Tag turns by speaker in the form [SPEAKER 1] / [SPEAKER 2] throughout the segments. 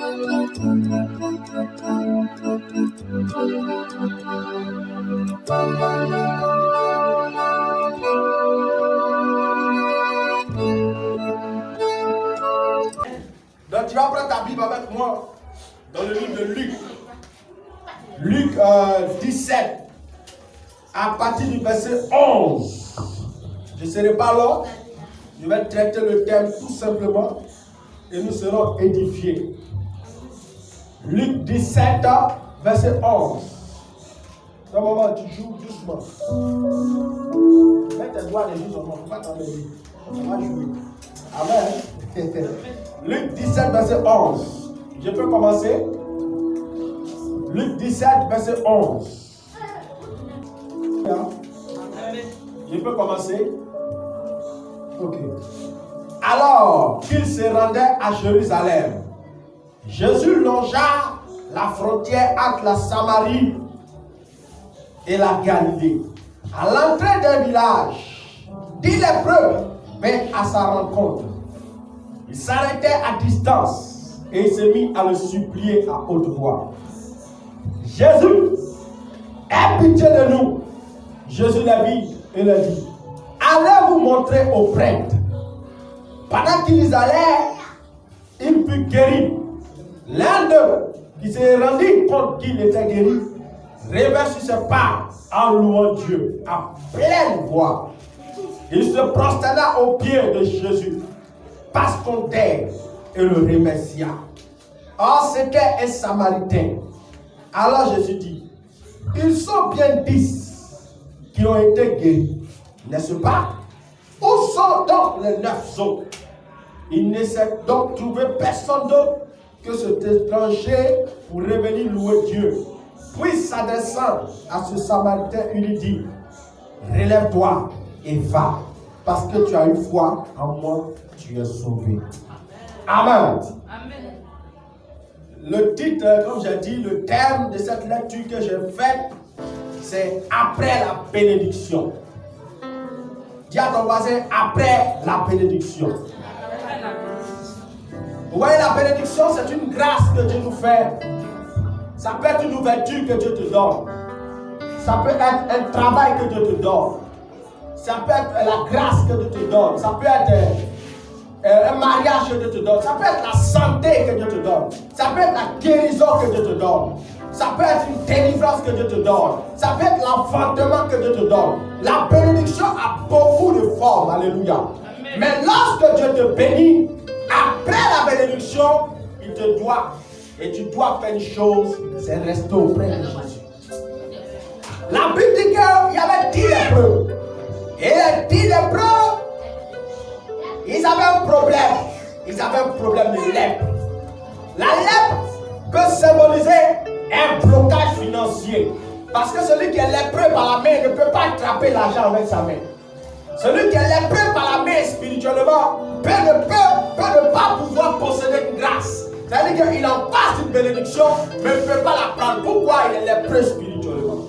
[SPEAKER 1] Donc tu vas prendre ta Bible avec moi dans le livre de Luc. Luc 17, à partir du verset 11. Je ne serai pas là, je vais traiter le thème tout simplement et nous serons édifiés. Luc 17, verset 11. Un moment, tu joues doucement. Mets tes doigts les yeux sur moi, il ne faut pas t'embêter. On va jouer. Amen. Luc 17, verset 11. Je peux commencer? Luc 17, verset 11. Je peux commencer? Ok. Alors qu'il se rendait à Jérusalem, Jésus longea la frontière entre la Samarie et la Galilée. À l'entrée d'un village, 10 lépreux vinrent à sa rencontre. Il s'arrêtait à distance et il se mit à le supplier à haute voix. Jésus, aie pitié de nous. Jésus les vit et leur dit, allez vous montrer aux prêtres. Pendant qu'ils allaient, il fut guéri. L'un d'eux, qui se rendit compte qu'il était guéri, revint sur ses pas en louant Dieu à pleine voix. Il se prosterna aux pieds de Jésus, passe son terre et le remercia. Or, c'était un Samaritain. Alors Jésus dit, ils sont bien 10 qui ont été guéris, n'est-ce pas? Où sont donc les 9 autres? Il ne s'est donc trouvé personne d'autre que cet étranger pour revenir louer Dieu. Puis s'adressant à ce Samaritain, il lui dit, relève-toi et va, parce que tu as eu foi en moi, tu es sauvé. Amen. Amen. Le titre, comme j'ai dit, le thème de cette lecture que j'ai faite, c'est après la bénédiction. Dis à ton voisin, après la bénédiction. Vous voyez, la bénédiction, c'est une grâce que Dieu nous fait. Ça peut être une ouverture que Dieu te donne. Ça peut être un travail que Dieu te donne. Ça peut être la grâce que Dieu te donne. Ça peut être un mariage que Dieu te donne. Ça peut être la santé que Dieu te donne. Ça peut être la guérison que Dieu te donne. Ça peut être une délivrance que Dieu te donne. Ça peut être l'enfantement que Dieu te donne. La bénédiction a beaucoup de formes. Alléluia. Amen. Mais lorsque Dieu te bénit, après la bénédiction, il te doit. Et tu dois faire une chose, c'est rester auprès de Jésus. La Bible dit qu'il y avait 10 lépreux. Et les 10 lépreux, ils avaient un problème. Ils avaient un problème de lèpre. La lèpre peut symboliser un blocage financier. Parce que celui qui est lépreux par la main ne peut pas attraper l'argent avec sa main. Celui qui est lépreux par la main spirituellement peut ne pas pouvoir posséder une grâce. C'est-à-dire qu'il en passe une bénédiction, mais il ne peut pas la prendre. Pourquoi il est lépreux spirituellement?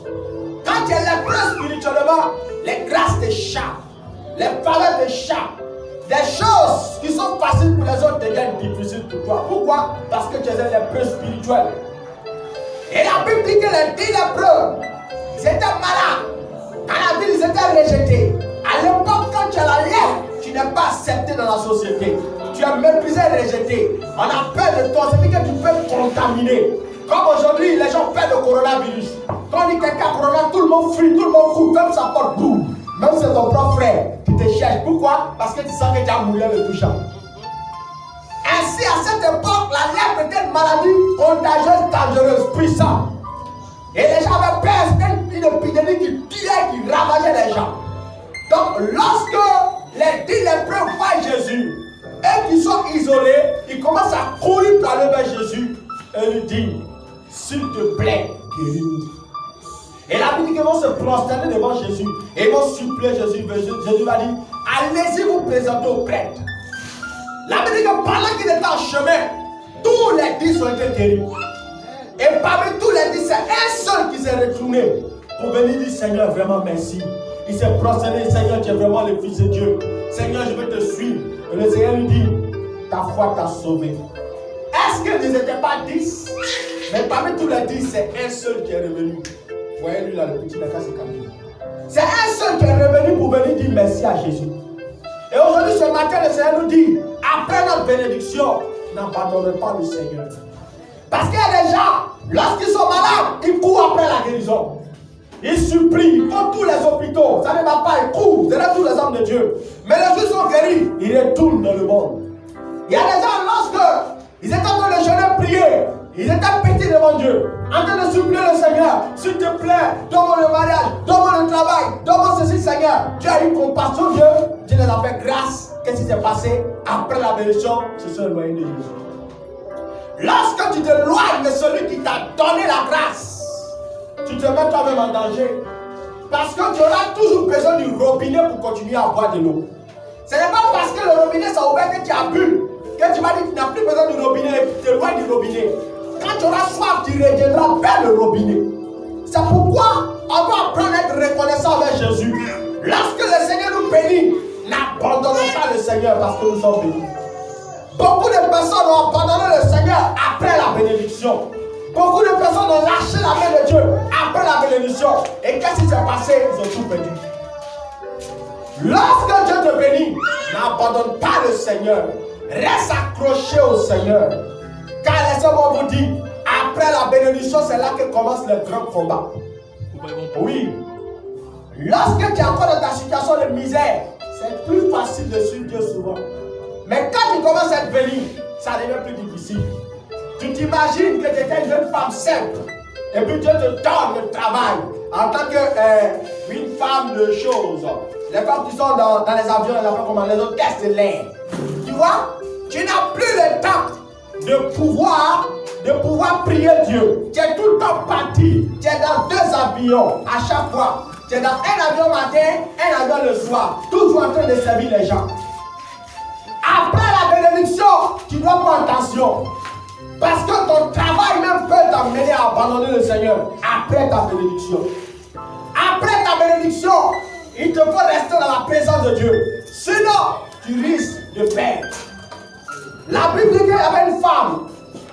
[SPEAKER 1] Quand tu es lépreux spirituellement, les grâces t'échappent, les faveurs t'échappent. Des choses qui sont faciles pour les autres deviennent difficiles pour toi. Pourquoi? Parce que tu es un lépreux spirituel. Et la Bible dit que les 10 lépreux, ils étaient malades. Dans la ville, ils étaient rejetés. À l'époque, quand tu as la lèpre, tu n'es pas accepté dans la société. Tu es méprisé et rejeté. On a peur de toi, c'est-à-dire que tu peux te contaminer. Comme aujourd'hui, les gens ont peur de coronavirus. Quand on dit quelqu'un corona, tout le monde fuit, tout le monde court, même sa porte boum. Même c'est ton propre frère qui te cherche. Pourquoi? Parce que tu sens que tu as moulé le touchant. Ainsi, à cette époque, la lèpre était une maladie contagieuse, dangereuse, puissante. Et les gens avaient peur, c'était une épidémie qui tuait, qui ravageait les gens. Donc, lorsque les 10 lépreux voient Jésus, et qu'ils sont isolés, ils commencent à courir pour aller vers Jésus et lui disent, s'il te plaît, guéris-nous. Et la Bible dit qu'ils vont se prosterner devant Jésus et ils vont supplier Jésus. Jésus va dire, allez-y vous présenter aux prêtres. La Bible dit que pendant qu'il était en chemin, tous les 10 ont été guéris. Et parmi tous les 10, c'est un seul qui s'est retourné pour venir dire, Seigneur, vraiment merci. Il s'est prosterné, Seigneur, tu es vraiment le Fils de Dieu. Seigneur, je veux te suivre. Et le Seigneur lui dit, ta foi t'a sauvé. Est-ce qu'ils n'étaient pas 10? Mais parmi tous les 10, c'est un seul qui est revenu. Vous voyez, lui là, le petit, la casse est calme. C'est un seul qui est revenu pour venir dire merci à Jésus. Et aujourd'hui, ce matin, le Seigneur nous dit, après notre bénédiction, n'abandonnez pas le Seigneur. Parce qu'il y a des gens, lorsqu'ils sont malades, ils courent après la guérison. Ils supplient, ils font tous les hôpitaux. Ça ne va pas, ils courent derrière tous les hommes de Dieu. Mais les gens sont guéris, ils retournent dans le monde. Il y a des gens, lorsque ils étaient en train de jeûner, prier, ils étaient pétés devant Dieu, en train de supplier le Seigneur, s'il te plaît, donne-moi le mariage, donne-moi le travail, donne-moi ceci, Seigneur. Dieu a eu compassion d'eux, Dieu les a fait grâce. Qu'est-ce qui s'est passé? Après la bénédiction, ce sont éloignés de Jésus. Lorsque tu t'éloignes de celui qui t'a donné la grâce, tu te mets toi-même en danger. Parce que tu auras toujours besoin du robinet pour continuer à boire de l'eau. Ce n'est pas parce que le robinet s'est ouvert que tu as bu, que tu m'as dit que tu n'as plus besoin du robinet et tu t'éloignes du robinet. Quand tu auras soif, tu reviendras vers le robinet. C'est pourquoi on doit apprendre à être reconnaissant avec Jésus. Lorsque le Seigneur nous bénit, n'abandonnons pas le Seigneur parce que nous sommes bénis. Beaucoup de personnes ont abandonné le Seigneur après la bénédiction. Beaucoup de personnes ont lâché la main de Dieu après la bénédiction. Et qu'est-ce qui s'est passé? Ils ont tout perdu. Lorsque Dieu te bénit, n'abandonne pas le Seigneur. Reste accroché au Seigneur. Car laissez-moi vous dire, après la bénédiction, c'est là que commence le grand combat. Oui. Lorsque tu es encore dans ta situation de misère, c'est plus facile de suivre Dieu souvent. Mais quand tu commences à être béni, ça devient plus difficile. Tu t'imagines que tu étais une jeune femme simple. Et puis Dieu te donne le travail en tant qu'une femme de choses. Les femmes qui sont dans les avions, les enfants comme les hôtesses de l'air. Tu vois, tu n'as plus le temps de pouvoir prier Dieu. Tu es tout le temps parti. Tu es dans 2 avions à chaque fois. Tu es dans un avion matin, un avion le soir. Toujours en train de servir les gens. Après la bénédiction, tu dois prendre attention. Parce que ton travail même peut t'amener à abandonner le Seigneur après ta bénédiction. Après ta bénédiction, il te faut rester dans la présence de Dieu. Sinon, tu risques de perdre. La Bible dit qu'il y avait une femme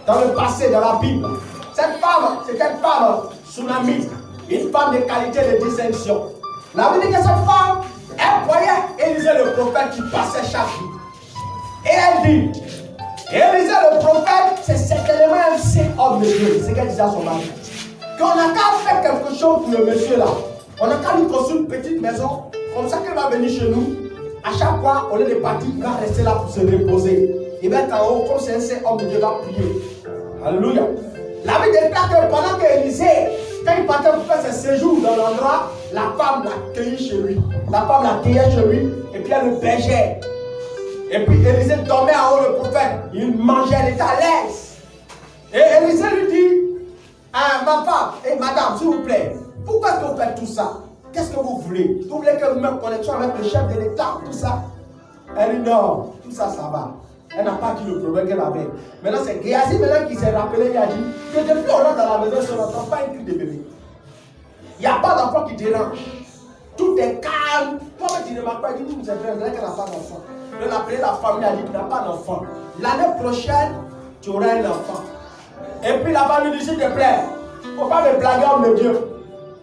[SPEAKER 1] dans le passé, dans la Bible. Cette femme, c'était une femme tsunami, une femme de qualité de distinction. La Bible dit que cette femme, elle voyait Élisée le prophète qui passait chaque jour. Et elle dit, Élisée le prophète, c'est certainement un saint homme de Dieu. C'est ce qu'elle disait à son mari. Qu'on n'a qu'à faire quelque chose pour le monsieur là. On n'a qu'à lui construire une petite maison. Comme ça qu'elle va venir chez nous. À chaque fois, au lieu de partir, il va rester là pour se reposer. Il va être en haut, comme c'est un saint homme de Dieu, il va prier. Alléluia. La Bible déclare que pendant qu'Élisée, quand il partait pour faire ses séjours dans l'endroit, la femme l'accueillait chez lui. La femme l'accueillait chez lui et puis elle le bergeait. Et puis Élisée dormait en haut, le prophète. Il mangeait, elle était à l'aise. Et Élisée lui dit, ah, ma femme, madame, s'il vous plaît, pourquoi est-ce que vous faites tout ça? Qu'est-ce que vous voulez? Vous voulez que vous mettez en connexion avec le chef de l'État, tout ça? Elle dit non, tout ça, ça va. Elle n'a pas dit le problème qu'elle avait. Maintenant, c'est Géasi qui s'est rappelé, il a dit que depuis on rentre dans la maison, on n'entend pas un cri de bébé. Il n'y a pas d'enfant qui dérange. Tout est calme. Toi, tu ne m'as pas dit, vous êtes vrai qu'elle n'a pas d'enfant. Elle a appelé la famille, elle a dit qu'il n'a pas d'enfant. L'année prochaine, tu auras un enfant. Et puis la famille dit, s'il te plaît, il ne faut pas me blaguer, homme de Dieu.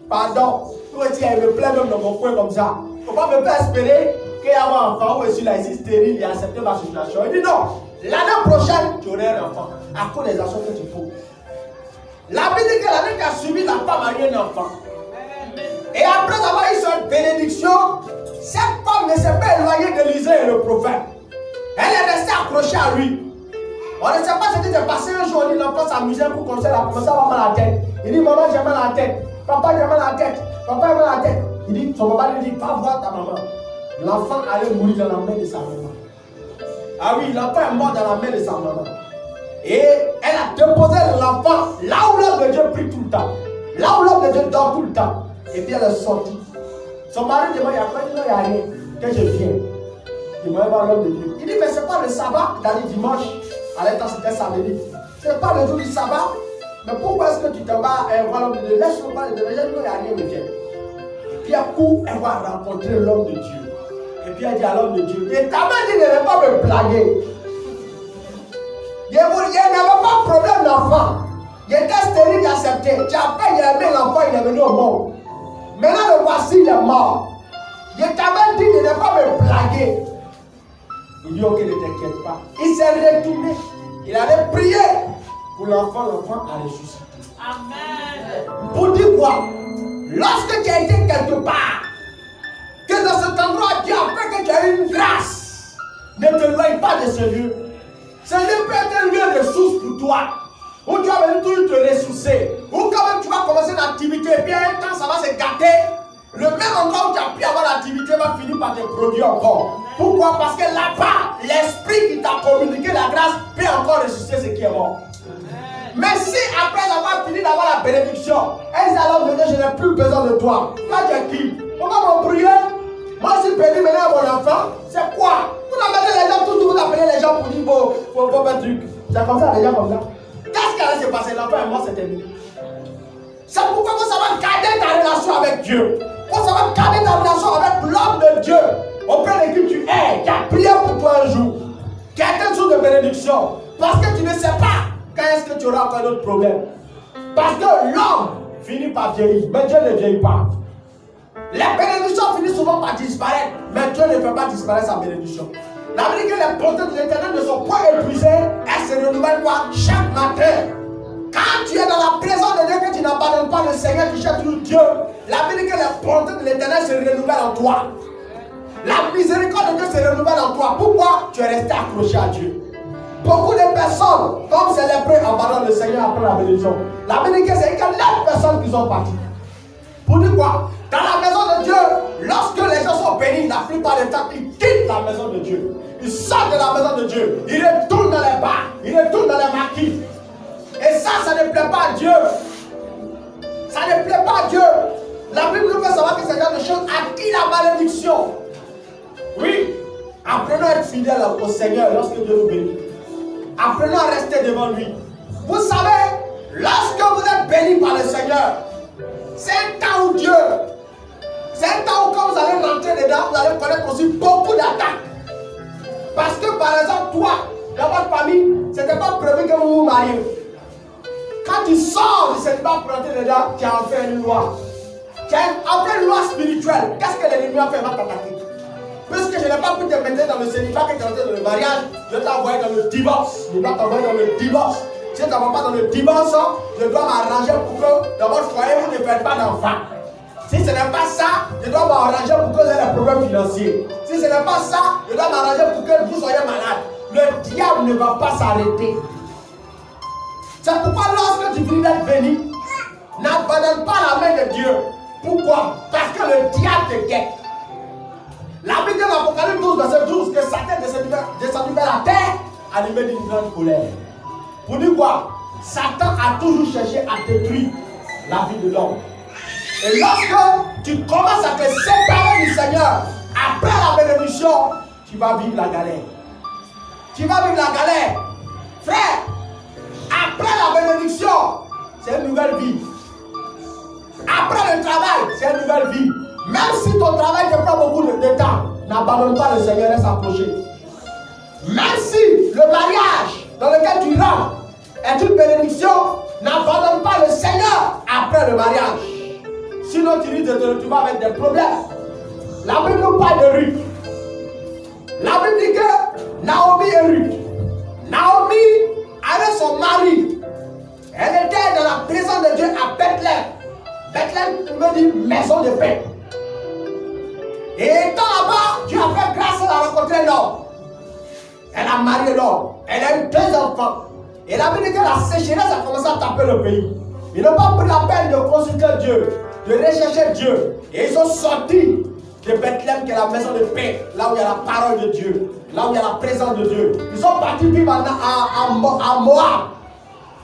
[SPEAKER 1] Pardon. Toi aussi, elle me plaît même dans mon coin comme ça. Il ne faut pas me faire espérer qu'il y a un enfant ou je suis là ici stérile et accepter ma situation. Il dit non. L'année prochaine, tu auras un enfant. À cause des actions que tu fais. La Bible dit que l'année qui a suivi, la femme a eu un enfant. Et après avoir eu cette bénédiction, cette femme ne s'est pas éloignée d'Élisée et le prophète. Elle est restée accrochée à lui. On ne sait pas ce qui s'est passé un jour. Il dit l'enfant s'amusait pour commencer à commencer à avoir mal à la tête. Il dit maman, j'ai mal à la tête. Papa, j'ai mal à la tête. Papa, j'ai mal à la tête. Il dit, son papa lui dit, va voir ta maman. L'enfant allait mourir dans la main de sa maman. Ah oui, l'enfant est mort dans la main de sa maman. Et elle a déposé l'enfant là où l'homme de Dieu prie tout le temps. Là où l'homme de Dieu dort tout le temps. Et puis elle est sortie. Son mari demande, il y a quoi? Il dit non, il n'y a rien. Que je viens. Il m'a voir l'homme de Dieu. Il dit, mais c'est pas le sabbat. Il a dit dimanche. À l'instant, c'était samedi. C'est pas le jour du sabbat. Mais pourquoi est-ce que tu te vas voir l'homme de Dieu? Laisse-moi parler de Dieu. Il dit non, il n'y a rien, mais viens. Puis à coup, elle va rencontrer l'homme de Dieu. Et puis elle dit à l'homme de Dieu, et ta mère dit, ne va pas me blaguer. Il n'avait pas l'enfant. Il était stérile, il accepté. Tu as fait, il a aimé l'enfant, il est venu au monde. Maintenant, le voici, il est mort. Il t'avait dit de ne pas me blaguer. Il dit, ok, ne t'inquiète pas. Il s'est retourné. Il allait prier pour l'enfant. L'enfant a ressuscité. Amen. Pour dire quoi? Lorsque tu as été quelque part, que dans cet endroit, Dieu a fait que tu as eu une grâce, ne te loigne pas de ce lieu. Ce lieu peut être un lieu de source pour toi, où tu vas venir toujours te ressourcer, où quand même tu vas commencer une activité, et puis à un temps ça va se gâter. Le même endroit où tu as pu avoir l'activité va finir par te produire encore. Pourquoi? Parce que là-bas, l'esprit qui t'a communiqué la grâce peut encore ressusciter ce qui est mort. Mais si après avoir fini d'avoir la bénédiction, elles allons venir, je n'ai plus besoin de toi. Toi, tu es qui? Pourquoi m'en prier? Moi, je suis béni maintenant à mon enfant. C'est quoi? Vous appelez les gens, tout vous appelez les gens pour dire vos trucs. C'est comme ça, les gens comme ça. Qu'est-ce qui allait se passer? L'enfant et moi, c'était terminé. C'est pourquoi il faut savoir garder ta relation avec Dieu. Il faut savoir garder ta relation avec l'homme de Dieu auprès de qui tu es, qui a prié pour toi un jour, qui a été un jour de bénédiction. Parce que tu ne sais pas quand est-ce que tu auras encore d'autres problèmes. Parce que l'homme finit par vieillir, mais Dieu ne vieillit pas. Les bénédictions finissent souvent par disparaître, mais Dieu ne fait pas disparaître sa bénédiction. La Bible dit que les bontés de l'Éternel ne sont pas épuisées, elles se renouvellent quoi? Chaque matin. Quand tu es dans la présence de Dieu, que tu n'abandonnes pas le Seigneur, tu cherches toujours Dieu, la Bible dit que les bontés de l'Éternel se renouvellent en toi. La miséricorde de Dieu se renouvelle en toi. Pourquoi? Tu es resté accroché à Dieu. Beaucoup de personnes, comme c'est les prêts, abandonnent le Seigneur après la bénédiction. La Bible dit que c'est que 9 personnes qui sont parties. Pour dire quoi? Dans la maison de Dieu, lorsque les gens sont bénis, la plupart du temps, ils quittent la maison de Dieu. Ils sortent de la maison de Dieu. Ils retournent dans les bars. Ils retournent dans les maquis. Et ça ne plaît pas à Dieu. Ça ne plaît pas à Dieu. La Bible nous fait savoir que c'est quelque chose à qui la malédiction. Oui. Apprenons à être fidèles au Seigneur lorsque Dieu nous bénit. Apprenons à rester devant lui. Vous savez, lorsque vous êtes bénis par le Seigneur, c'est un temps où Dieu, c'est un temps où quand vous allez rentrer dedans, vous allez connaître aussi beaucoup d'attaques. Parce que par exemple, toi, dans votre famille, ce n'était pas prévu que vous vous mariez. Quand tu sors du célibat pour rentrer dedans, tu as fait une loi. Tu as fait une loi spirituelle. Qu'est-ce que l'ennemi a fait? Il va t'attaquer. Puisque je n'ai pas pu te mettre dans le célibat, que tu es rentré dans le mariage, je t'ai envoyé dans le divorce. Je dois t'envoyer dans le divorce. Si tu ne vas pas dans le divorce, je dois m'arranger pour que dans votre foyer, vous ne faites pas d'enfants. Si ce n'est pas ça, je dois m'arranger pour que vous ayez des problèmes financiers. Si ce n'est pas ça, je dois m'arranger pour que vous soyez malade. Le diable ne va pas s'arrêter. C'est pourquoi lorsque tu finis d'être béni, n'abandonne pas la main de Dieu. Pourquoi? Parce que le diable te guette. La Bible dit dans l'Apocalypse 12, verset 12, que Satan est descendu vers la terre, animé d'une grande colère. Pour dire quoi? Satan a toujours cherché à détruire la vie de l'homme. Et lorsque tu commences à te séparer du Seigneur, après la bénédiction, tu vas vivre la galère. Tu vas vivre la galère. Frère, après la bénédiction, c'est une nouvelle vie. Après le travail, c'est une nouvelle vie. Même si ton travail te prend beaucoup de temps, n'abandonne pas le Seigneur, reste accroché. Même si le mariage dans lequel tu rentres est une bénédiction, n'abandonne pas le Seigneur après le mariage. Sinon tu risques de te retrouver avec des problèmes. La Bible nous parle de Ruth. La Bible dit que Naomi et Ruth. Naomi avait son mari. Elle était dans la présence de Dieu à Bethléem. Bethléem veut dire maison de paix. Et étant là-bas, Dieu a fait grâce à la rencontrer l'homme. Elle a marié l'homme. Elle a eu 2 enfants. Et la Bible dit que la sécheresse a commencé à taper le pays. Ils n'ont pas pris la peine de consulter Dieu, de rechercher Dieu. Et ils sont sortis de Bethléem, qui est la maison de paix, là où il y a la parole de Dieu, là où il y a la présence de Dieu. Ils sont partis vivre à Moab.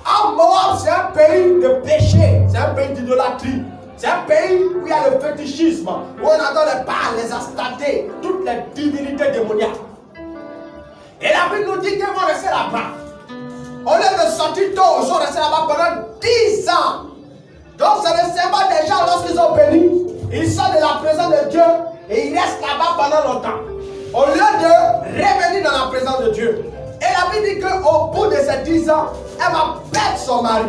[SPEAKER 1] À Moab, c'est un pays de péché, c'est un pays d'idolâtrie. C'est un pays où il y a le fétichisme, où on entend les Baals, les Astartés, toutes les divinités démoniaques. Et la Bible nous dit qu'ils vont rester là-bas. Au lieu de sortir tôt, ils sont restés là-bas pendant 10 ans. Donc c'est le serment des gens lorsqu'ils sont bénis. Ils sortent de la présence de Dieu et ils restent là-bas pendant longtemps. Au lieu de revenir dans la présence de Dieu. Et la Bible dit qu'au au bout de ces 10 ans, elle va perdre son mari.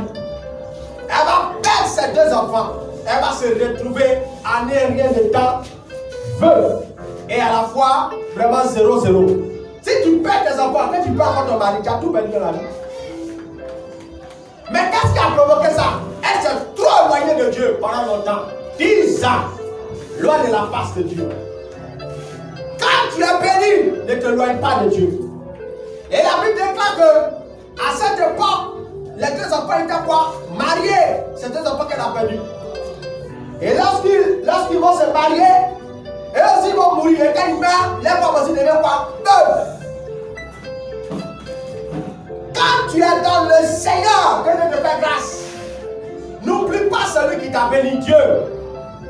[SPEAKER 1] Elle va perdre ses 2 enfants. Elle va se retrouver en rien de temps veuve. Et à la fois, vraiment 0-0. Si tu perds tes enfants, quand tu perds encore ton mari, tu as tout perdu dans la vie. Mais qu'est-ce qui a provoqué ça? Elle s'est trop éloignée de Dieu pendant longtemps. 10 ans, loin de la face de Dieu. Quand tu es béni, ne t'éloigne pas de Dieu. Et la Bible déclare que à cette époque, les 2 enfants étaient quoi? Mariés. C'est 2 enfants qu'elle a perdus. Et lorsqu'ils vont se marier, et aussi ils vont mourir. Et quand ils meurent, les femmes aussi deviennent quoi? Veuves. Quand tu es dans le Seigneur, que Dieu te fait grâce. N'oublie pas celui qui t'a béni, Dieu.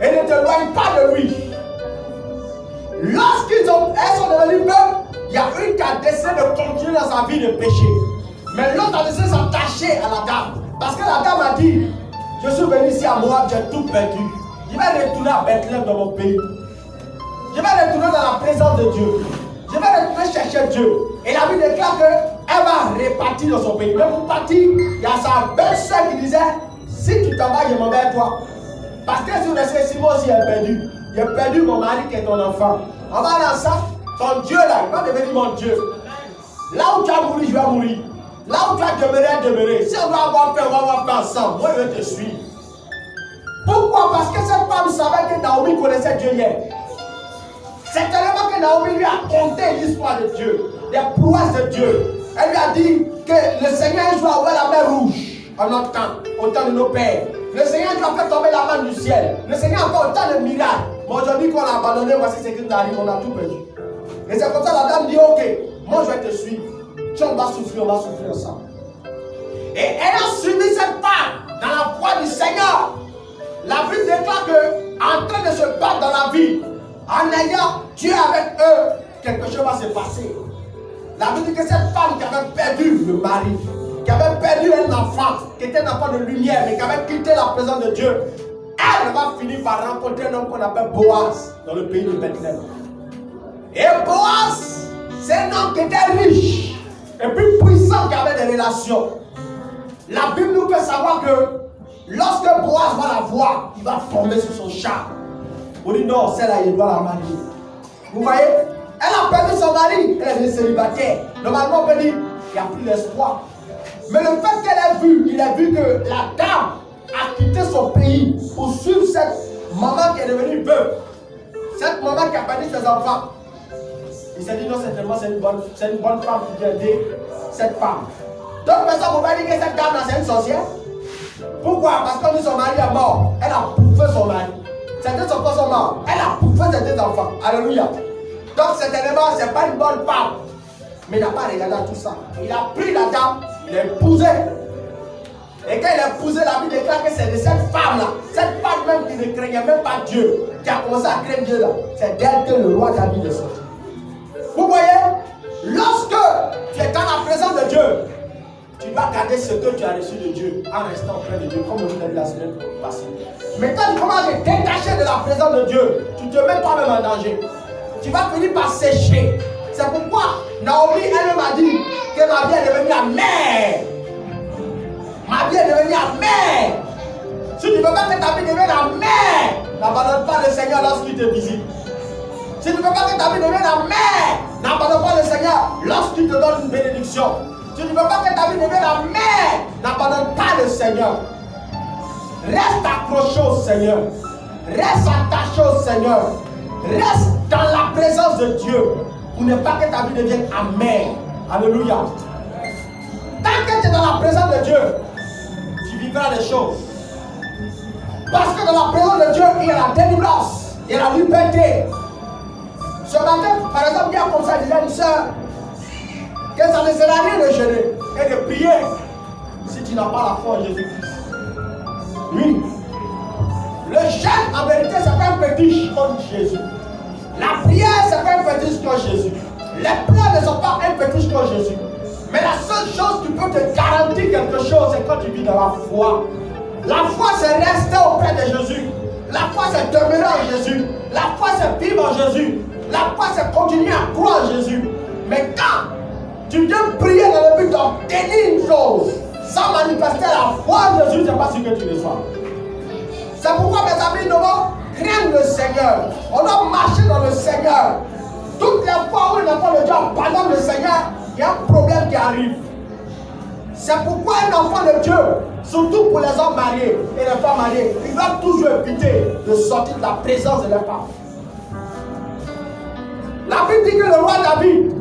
[SPEAKER 1] Et ne t'éloigne pas de lui. Elles sont devenues veuves, il y a une qui a décidé de continuer dans sa vie de péché. Mais l'autre a décidé de s'attacher à la dame. Parce que la dame a dit, je suis venu ici à Moab, j'ai tout perdu. Je vais retourner à Bethléem dans mon pays. Je vais retourner dans la présence de Dieu. Je vais retourner chercher Dieu. Et la Bible déclare qu'elle va repartir dans son pays. Mais pour partir, il y a sa belle-sœur qui disait, si tu t'en vas, je m'en vais à toi. Parce que si vous laissez Simon aussi est perdu. J'ai perdu mon mari qui est ton enfant. On va aller ensemble. Ton Dieu là, il va devenir mon Dieu. Là où tu as mouru, je vais mourir. Là où tu as demeuré. Si on doit avoir fait, on va avoir fait ensemble. Moi, je vais te suivre. Pourquoi? Parce que cette femme savait que Naomi connaissait Dieu hier. C'est tellement que Naomi lui a conté l'histoire de Dieu, des prouesses de Dieu. Elle lui a dit que le Seigneur un jour a ouvert la mer rouge en notre temps, au temps de nos pères. Le Seigneur a fait tomber la main du ciel. Le Seigneur a fait autant de miracles. Mais aujourd'hui qu'on a abandonné, voici ce qui nous arrive, on a tout perdu. Et c'est comme ça la dame dit, ok, moi je vais te suivre. Tu on va souffrir ensemble. Et elle a suivi cette femme dans la voie du Seigneur. La Bible déclare qu'en train de se battre dans la vie, en ayant Dieu avec eux, quelque chose va se passer. La Bible dit que cette femme qui avait perdu le mari, qui avait perdu un enfant, qui était un enfant de lumière, mais qui avait quitté la présence de Dieu, elle va finir par rencontrer un homme qu'on appelle Boaz dans le pays de Bethléem. Et Boaz, c'est un homme qui était riche et puis puissant, qui avait des relations. La Bible nous fait savoir que lorsque Boaz va la voir, il va tomber sur son char. On dit non, celle-là, il doit la marier. Vous voyez? Elle a perdu son mari, elle est célibataire. Normalement, on peut dire, il n'y a plus d'espoir. Mais le fait qu'elle ait vu, il a vu que la dame a quitté son pays pour suivre cette maman qui est devenue veuve. Cette maman qui a perdu ses enfants. Il s'est dit non, certainement, c'est une bonne femme qui vient aider cette femme. Donc, personne ne peut pas dire que cette dame-là, c'est une sorcière. Pourquoi? Parce qu'on dit son mari est mort. Elle a bouffé son mari. Ses 2 enfants sont morts. Elle a bouffé ses 2 enfants. Alléluia. Donc, certainement, ce n'est pas une bonne femme. Mais il n'a pas regardé à tout ça. Il a pris la dame, il l'a épousée. Et quand il a épousé, la Bible déclare que c'est de cette femme-là, cette femme même qui ne craignait même pas Dieu, qui a commencé à craindre Dieu là, c'est d'elle que le roi David est sorti. Vous voyez, lorsque tu es dans la présence de Dieu, tu vas garder ce que tu as reçu de Dieu en restant auprès de Dieu, comme on l'a dit la semaine passée. Mais quand tu commences à te détacher de la présence de Dieu, tu te mets toi-même en danger. Tu vas finir par sécher. C'est pourquoi Naomi elle-même a dit que ma vie est devenue amère. Ma vie est devenue amère. Si tu ne veux pas que ta vie devienne amère, n'abandonne pas le Seigneur lorsqu'il te visite. Si tu ne veux pas que ta vie devienne amère, n'abandonne pas le Seigneur lorsqu'il te donne une bénédiction. Si tu ne veux pas que ta vie devienne amère, n'abandonne pas le Seigneur. Reste accroché au Seigneur. Reste attaché au Seigneur. Reste dans la présence de Dieu pour ne pas que ta vie devienne amère. Alléluia. Tant que tu es dans la présence de Dieu, tu vivras les choses. Parce que dans la présence de Dieu, il y a la délivrance, il y a la liberté. Ce matin, par exemple, il y a comme ça, disait une soeur, que ça ne sert à rien de jeûner et de prier si tu n'as pas la foi en Jésus-Christ. Oui. Le jeûne, en vérité, c'est pas un fétiche contre Jésus. La prière, c'est pas un fétiche contre Jésus. Les pleurs ne sont pas un fétiche contre Jésus. Mais la seule chose qui peut te garantir quelque chose, c'est quand tu vis dans la foi. La foi, c'est rester auprès de Jésus. La foi, c'est demeurer en Jésus. La foi, c'est vivre en Jésus. La foi, c'est continuer à croire en Jésus. Mais quand Tu viens prier dans le but d'obtenir une chose. Sans manifester la foi de Jésus, ce n'est pas ce que tu reçois. C'est pourquoi, mes amis, nous devons craindre le Seigneur. On doit marcher dans le Seigneur. Toutes les fois où un enfant de Dieu abandonne le Seigneur, il y a un problème qui arrive. C'est pourquoi un enfant de Dieu, surtout pour les hommes mariés et les femmes mariées, ils doivent toujours éviter de sortir de la présence de leur femme. La Bible dit que le roi David,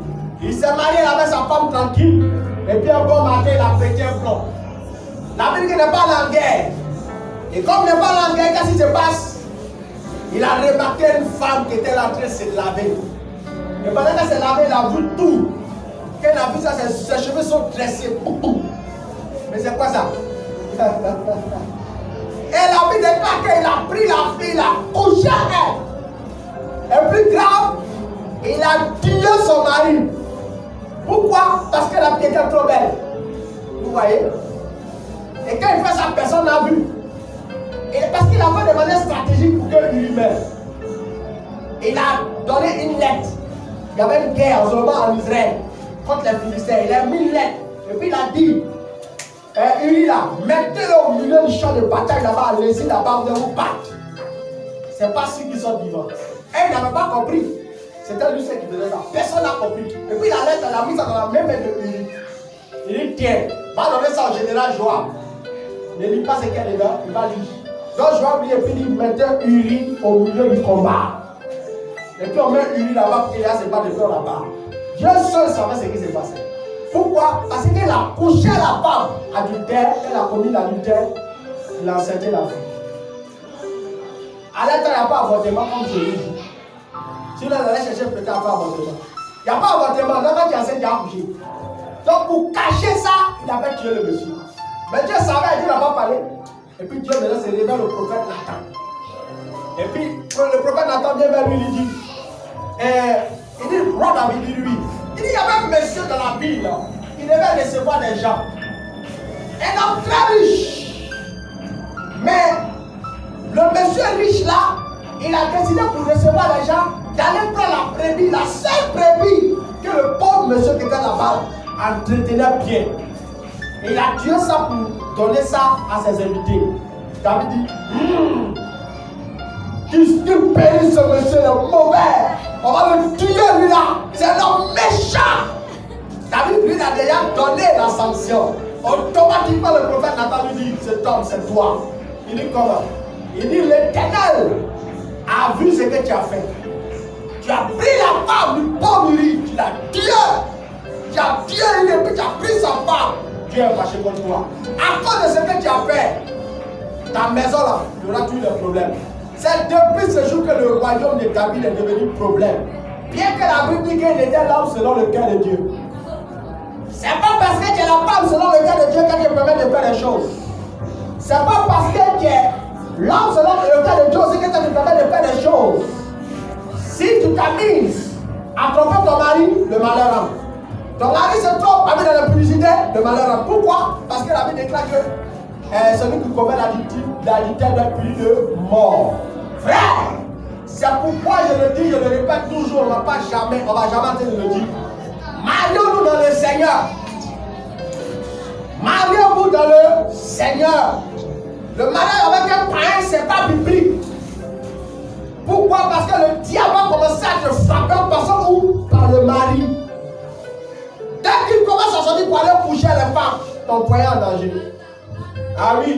[SPEAKER 1] il s'est marié avec sa femme tranquille, et puis un bon matin, il a pété un plomb. La Bible dit qu'il n'est pas allé en guerre. Et comme il n'est pas allé en guerre, qu'est-ce qui se passe? Il a remarqué une femme qui était là en train de se laver. Et pendant qu'elle s'est lavée, il a vu tout. Quand il a vu ça, ses cheveux sont dressés. Mais c'est quoi ça? Et la Bible déclare qu'il a pris la fille, il a couché elle. Et plus grave, il a tué son mari. Pourquoi? Parce que la fille était trop belle. Vous voyez? Et quand il fait ça, personne n'a vu. Et parce qu'il avait demandé une stratégie pour qu'il lui meure. Il a donné une lettre. Il y avait une guerre en ce moment en Israël contre les Philistins. Il a mis une lettre. Et puis il a dit, Uri là, mettez-le au milieu du champ de bataille là-bas, laissez là-bas, vous vous battre. C'est pas ceux qui sont vivants. Et il n'avait pas compris. C'était lui qui faisait ça. Personne n'a compris. Et puis la lettre, elle a mis ça dans la même main de Uri. Il dit, tiens, va donner ça au général Joab. Ne lis pas ce qu'il y a dedans, il va lire. Donc Joab lui et puis il mettait Uri au milieu du combat. Et puis on met Uri là-bas pour qu'il y a ses pas de cœur là-bas. Dieu seul savait ce qui s'est passé. Pourquoi? Parce qu'il a couché la femme adultère, elle a commis l'adultère, il a enceinté la fille. À l'état, il n'y a pas d'avortement comme je l'ai dit. Si on allait chercher peut-être à faire avortement. Il n'y a pas d'avortement, là quand tu enceinte, tu as accouché. Donc pour cacher ça, il avait tué le monsieur. Mais Dieu savait, Dieu n'a pas parlé. Et puis Dieu maintenant se révèle au prophète Nathan. Et puis le prophète Nathan vient vers lui, il dit, il dit, roi David, il dit lui. Il dit, il y avait un monsieur dans la ville, il devait recevoir des gens. Un homme très riche. Mais le monsieur riche là, il a décidé pour recevoir les gens d'aller prendre la brebis, la seule brebis que le pauvre monsieur qui était là-bas entretenait bien. Et il a tué ça pour donner ça à ses invités. David dit, qu'il bénisse ce monsieur, le mauvais. On va le tuer lui là. C'est un homme méchant. David lui a déjà donné la sanction. Automatiquement le prophète Nathan lui dit, cet homme c'est toi. Il dit comment? Il dit, l'Éternel a vu ce que tu as fait. Tu as pris la femme du pauvre Uri, tu l'as tué. Tu as tué Uri et puis tu as pris sa femme. Dieu est fâché contre toi. À cause de ce que tu as fait, ta maison là, il y aura tous les problèmes. C'est depuis ce jour que le royaume de David est devenu problème. Bien que la Bible dit qu'il était l'homme selon le cœur de Dieu. C'est pas parce que tu es la femme selon le cœur de Dieu que tu permet de faire des choses. C'est pas parce que tu es l'homme selon le cœur de Dieu aussi que tu te permets de faire des choses. Si tu t'amuses à tromper ton mari, le malheur rentre. Ton mari se trompe avec dans la publicité, le malheur rentre. Pourquoi? Parce que la Bible déclare que celui qui commet l'adultère doit être puni de mort. Frère, c'est pourquoi je le dis, je le répète toujours, on ne va jamais arrêter de le dire. Marions-nous dans le Seigneur. Marions-vous dans le Seigneur. Le mariage avec un païen, ce n'est pas biblique. Pourquoi? Parce que le diable va commencer à te frapper en passant où? Par le mari. Dès qu'il commence à sortir pour aller coucher les femmes, ton foyer est en danger. Ah oui,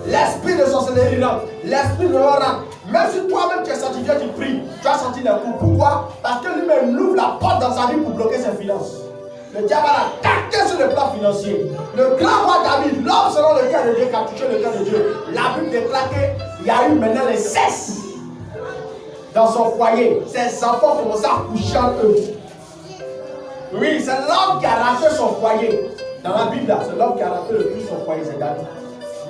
[SPEAKER 1] l'esprit de sorcellerie rentre, l'esprit de mort rentre. Même si toi-même tu es sanctifié, tu pries, tu as senti les coups. Pourquoi? Parce que lui-même ouvre la porte dans sa vie pour bloquer ses finances. Le diable va l'attaquer sur le plan financier. Le grand roi David, l'homme selon le cœur de Dieu, qui a touché le cœur de Dieu, la Bible déclare qu'il y a eu maintenant les cesses dans son foyer. Ses enfants commencent à coucher en eux. Oui, c'est l'homme qui a raté son foyer. Dans la Bible, c'est l'homme qui a raté le plus son foyer, c'est David.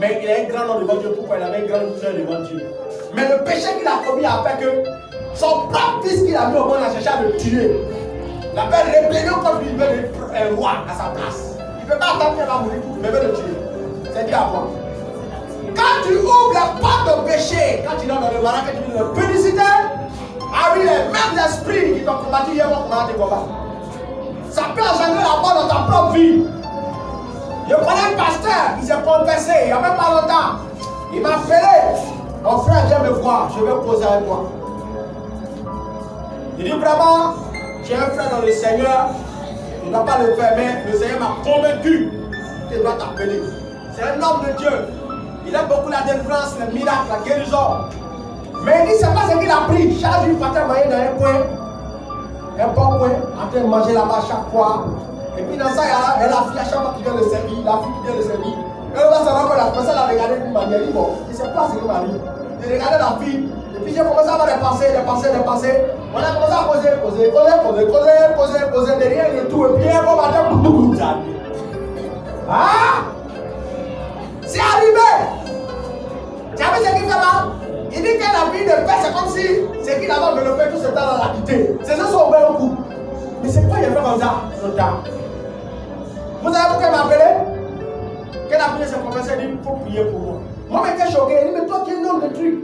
[SPEAKER 1] Mais il a un grand nom devant Dieu. Pourquoi? Il avait un grand cœur devant Dieu. Mais le péché qu'il a commis a fait que son propre fils qu'il a mis au monde a cherché à le tuer. Il a fait rébellion contre lui, il veut un roi à sa place. Il ne peut pas attendre qu'il va mourir, mais il veut le tuer. C'est dit à quoi? Quand tu ouvres la porte de péché, quand tu es dans le mariage, que tu dis le publicité, ah oui, les mêmes esprits qui t'ont combattu hier vont combattre tes combats. Ça peut engendrer la mort dans ta propre vie. Je connais un pasteur qui s'est conversé il n'y a même pas longtemps. Il m'a appelé. Mon frère, viens me voir. Je vais causer avec toi. Il dit vraiment, j'ai un frère dans le Seigneur. Je ne dois pas le faire, mais le Seigneur m'a convaincu qu'il doit t'appeler. C'est un homme de Dieu. Il aime beaucoup la délivrance, les miracles, la guérison. Mais il dit, c'est pas ce qu'il a pris. Chaque jour, il partait voyer dans un coin. Un bon coin, en train de manger là-bas chaque fois. Et puis dans ça, il y a la fille à chaque fois qui vient le servir. La fille qui vient le servir. Et on va savoir que la personne a regardé d'une manière. Il dit, bon, il ne sait pas ce qu'il m'arrive. Il regardait la fille. Et puis j'ai commencé à avoir des pensées. On a commencé à causer de rien et tout. Et puis un bon matin, boum, ça arrive. Ah! C'est arrivé! Tu as vu ce qu'il fait mal? Il dit que la vie de paix, c'est comme si ce qu'il avait développé tout ce temps-là l'a quitté. C'est ça son ouvert au coup. Mais c'est quoi il a fait comme ça, longtemps? Vous savez pourquoi il m'a appelé? Quand il a appelé ses professeurs, il dit, il faut prier pour moi. Moi, j'étais choqué. Il dit, mais toi qui es un homme de trucs.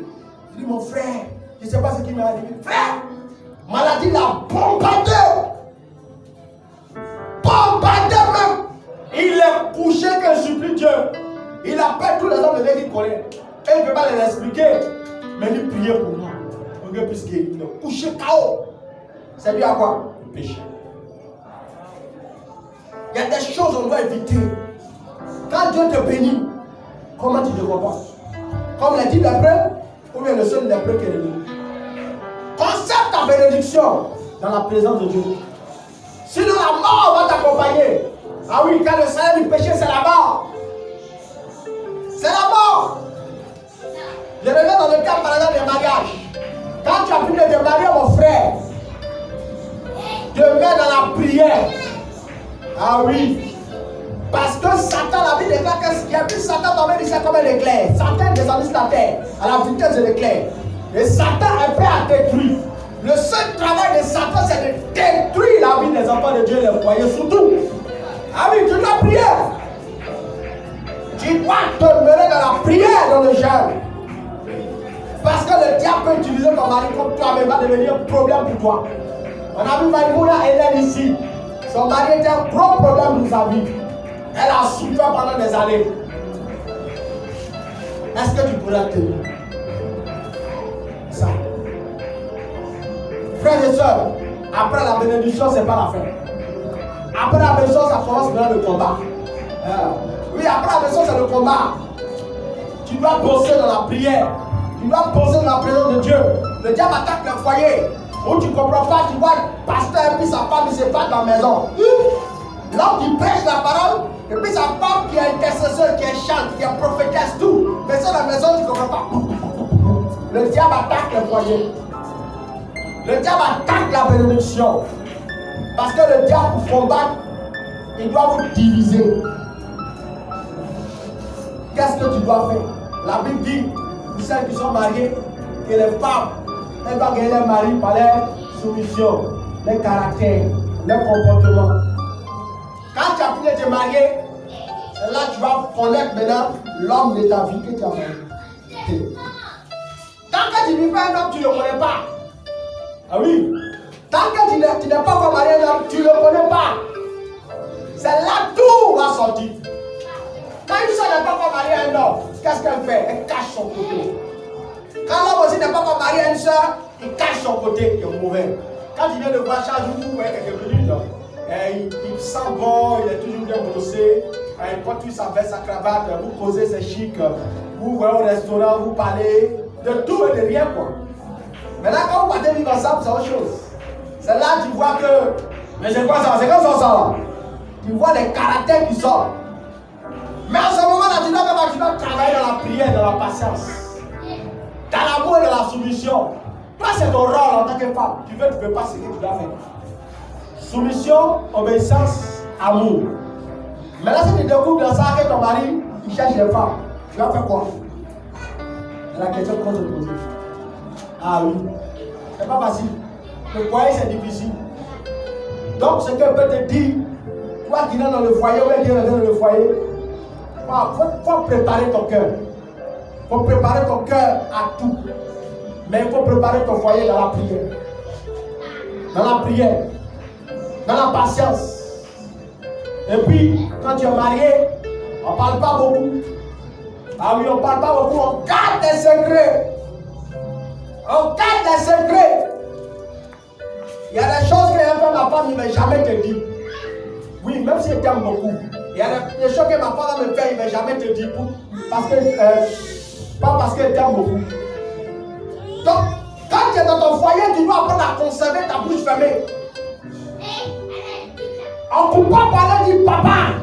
[SPEAKER 1] Il dit, mon frère, je ne sais pas ce qu'il m'a dit. Frère, maladie l'a bombardé. Bombardé même. Il est couché que je supplie Dieu. Il appelle tous les hommes de Dieu qu'il connaît. Et il ne peut pas les expliquer. Mais il prie pour moi. Pour que puisse guérir. Il est couché KO. C'est dû à quoi? Le péché. Il y a des choses qu'on doit éviter. Quand Dieu te bénit, comment tu te comportes? Comme l'a dit lépreux, ou bien le seul lépreux qui est venu. Conserve ta bénédiction dans la présence de Dieu. Sinon la mort va t'accompagner. Ah oui, quand le salaire du péché, c'est la mort. C'est la mort. Je reviens dans le cas par exemple des mariages. Quand tu as fini de te marier, mon frère, te mets dans la prière. Ah oui. Parce que Satan, la Bible déclare qu'il y a vu Satan tomber du ciel comme un éclair. Satan descend sur la terre à la vitesse de l'éclair. Et Satan est prêt à détruire. Le seul travail de Satan, c'est de détruire la vie des enfants de Dieu, les foyers surtout. Ah oui, tu dois prier. Tu dois demeurer dans la prière, dans le jeûne. Parce que le diable peut utiliser ton mari comme toi, mais va devenir un problème pour toi. On a vu Maïmouna Hélène ici. Son mari était un gros problème dans sa vie. Elle a souffert pendant des années. Est-ce que tu pourras tenir ça? Frères et sœurs, après la bénédiction, ce n'est pas la fin. Après la bénédiction, ça commence maintenant le combat. Oui, après la bénédiction, c'est le combat. Tu dois bosser dans la prière. Tu dois bosser dans la présence de Dieu. Le diable attaque le foyer. Où tu ne comprends pas, tu vois le pasteur et puis sa femme, ils se battent dans la maison. L'homme qui prêche la parole, et puis sa femme qui est intercesseur, qui est chante, qui est prophétesse, tout. Mais ça, dans la maison, tu ne comprends pas. Le diable attaque le foyer. Le diable attaque la bénédiction. Parce que le diable, pour combattre, il doit vous diviser. Qu'est-ce que tu dois faire? La Bible dit, pour celles qui sont mariées, que les femmes, elles doivent gagner leur mari par leur soumission, leur caractère, leur comportement. Quand tu as fini de te marier, là tu vas connaître maintenant l'homme de ta vie que tu as marié. Tant que tu ne vis pas un homme, tu ne le connais pas. Ah oui. Tant que tu n'es pas encore marié un homme, tu ne le connais pas. C'est là que tout va sortir. Quand une soeur n'est pas encore mariée à un homme, qu'est-ce qu'elle fait? Elle cache son côté. Quand l'homme aussi n'est pas encore marié à une soeur, il cache son côté qui est mauvais. Quand il vient de voir chaque jour, vous voyez quelques minutes, il sent bon, il est toujours bien brossé, il porte toujours sa veste, sa cravate, vous causez, c'est chic, vous voyez au restaurant, vous parlez de tout et de rien quoi. Maintenant quand vous partez vivre ensemble, c'est autre chose. C'est là que tu vois que, mais c'est quoi ça? C'est comme ça là. Tu vois les caractères qui sortent. Mais en ce moment-là, tu dois travailler dans la prière, dans la patience, dans l'amour et dans la soumission. Toi, c'est ton rôle en tant que femme. Tu veux, tu ne peux pas ce que tu dois faire. Soumission, obéissance, amour. Mais là, si tu découvres dans ça que ton mari, il cherche des femmes, tu vas faire quoi? C'est la question qu'on se pose. Ah oui, c'est pas facile. Le foyer, c'est difficile. Donc, ce qu'elle peut te dire, toi qui es dans le foyer, ou qui es dans le foyer, il faut préparer ton cœur. Il faut préparer ton cœur à tout. Mais il faut préparer ton foyer dans la prière. Dans la prière. Dans la patience. Et puis, quand tu es marié, on ne parle pas beaucoup. Ah oui, on ne parle pas beaucoup, on garde des secrets. On garde des secrets. Il y a des choses que ma femme ne va jamais te dire. Oui, même si elle t'aime beaucoup. Il y a des choses que ma femme me fait, il ne va jamais te dire. Parce que, pas parce qu'elle t'aime beaucoup. Donc, quand tu es dans ton foyer, tu dois apprendre à conserver ta bouche fermée. On ne peut pas parler du papa.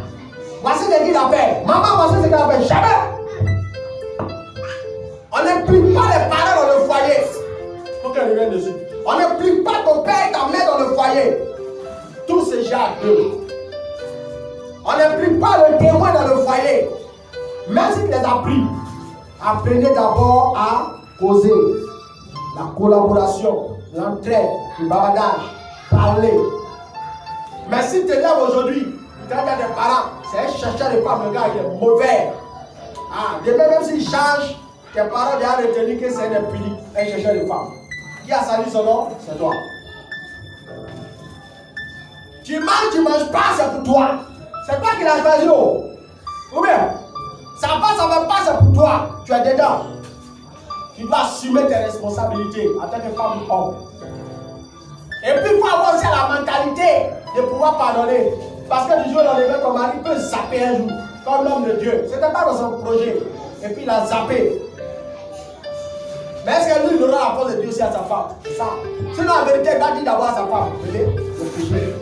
[SPEAKER 1] Voici ce qu'il a fait. Maman, voici ce qu'il a fait. Jamais. On n'implique pas les parents dans le foyer. Il faut qu'elle revienne dessus. On n'implique pas ton père et ta mère dans le foyer. Tout se gère à deux. On n'implique pas le témoin dans le foyer. Même si tu les as pris, apprenez d'abord à causer. La collaboration, l'entraide, le bavardage, parler. Mais si tu te lèves aujourd'hui, quand il y a des parents, c'est un chercheur de femmes, le gars il est mauvais. Ah, demain même s'il change, tes parents doivent retenir que c'est un impuni, un chercheur de femmes. Qui a sali son nom? C'est toi. Tu manges pas, c'est pour toi. C'est toi qui l'as choisi. Ou bien, ça va pas, c'est pour toi. Tu es dedans. Tu dois assumer tes responsabilités en tant que femme ou homme. Et puis il faut avoir aussi la mentalité de pouvoir pardonner. Parce que du jour au lendemain, ton mari peut zapper un jour, comme l'homme de Dieu. Ce n'était pas dans son projet. Et puis il a zappé. Mais est-ce que lui, il aura la force de Dieu aussi à sa femme? C'est ça. Sinon, en vérité, il va dire d'abord à sa femme. Vous voyez, le péché,